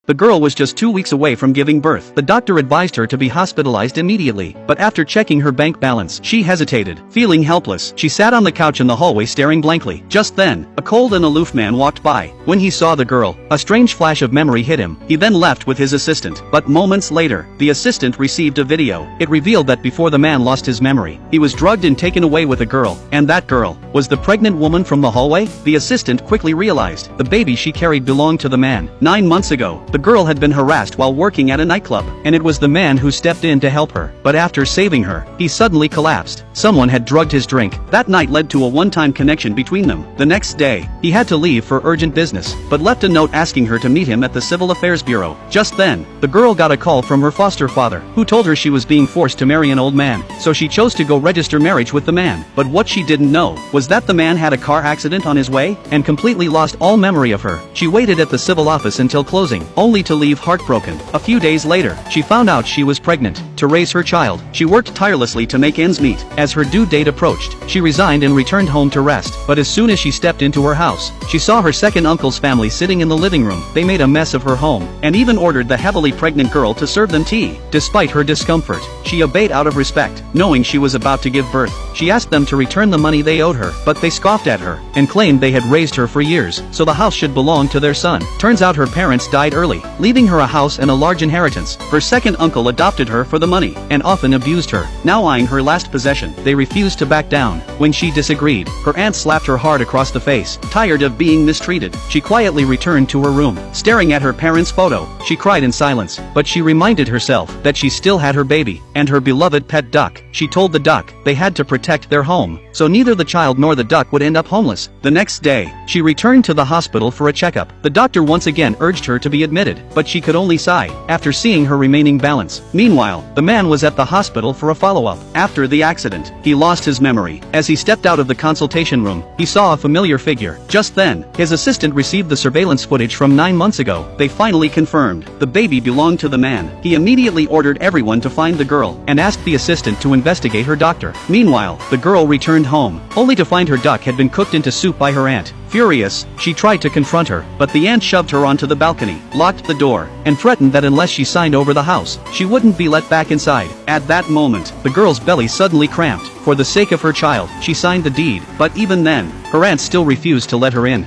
The girl was just 2 weeks away from giving birth. The doctor advised her to be hospitalized immediately, but after checking her bank balance, she hesitated. Feeling helpless, she sat on the couch in the hallway staring blankly. Just then, a cold and aloof man walked by. When he saw the girl, a strange flash of memory hit him. He then left with his assistant. But moments later, the assistant received a video. It revealed that before the man lost his memory, he was drugged and taken away with a girl, and that girl was the pregnant woman from the hallway. The assistant quickly realized the baby she carried belonged to the man. 9 months ago, the girl had been harassed while working at a nightclub, and it was the man who stepped in to help her. But after saving her, he suddenly collapsed. Someone had drugged his drink. That night led to a one-time connection between them. The next day, he had to leave for urgent business, but left a note asking her to meet him at the Civil Affairs Bureau. Just then, the girl got a call from her foster father, who told her she was being forced to marry an old man, so she chose to go register marriage with the man. But what she didn't know was that the man had a car accident on his way and completely lost all memory of her. She waited at the civil office until closing, only to leave heartbroken. A few days later, she found out she was pregnant. To raise her child, she worked tirelessly to make ends meet. As her due date approached, she resigned and returned home to rest. But as soon as she stepped into her house, she saw her second uncle's family sitting in the living room. They made a mess of her home, and even ordered the heavily pregnant girl to serve them tea. Despite her discomfort, she obeyed out of respect. Knowing she was about to give birth, she asked them to return the money they owed her, but they scoffed at her and claimed they had raised her for years, so the house should belong to their son. Turns out her parents died early, leaving her a house and a large inheritance. Her second uncle adopted her for the money, and often abused her. Now eyeing her last possession, they refused to back down. When she disagreed, her aunt slapped her hard across the face. Tired of being mistreated, she quietly returned to her room. Staring at her parents' photo, she cried in silence, but she reminded herself that she still had her baby, and her beloved pet duck. She told the duck they had to protect their home, so neither the child nor the duck would end up homeless. The next day, she returned to the hospital for a checkup. The doctor once again urged her to be admitted, but she could only sigh after seeing her remaining balance. Meanwhile, the man was at the hospital for a follow-up. After the accident, he lost his memory. As he stepped out of the consultation room, he saw a familiar figure. Just then, his assistant received the surveillance footage from 9 months ago. They finally confirmed the baby belonged to the man. He immediately ordered everyone to find the girl and asked the assistant to investigate her doctor. Meanwhile, the girl returned home, only to find her duck had been cooked into soup by her aunt. Furious, she tried to confront her, but the aunt shoved her onto the balcony, locked the door, and threatened that unless she signed over the house, she wouldn't be let back inside. At that moment, the girl's belly suddenly cramped. For the sake of her child, she signed the deed, but even then, her aunt still refused to let her in.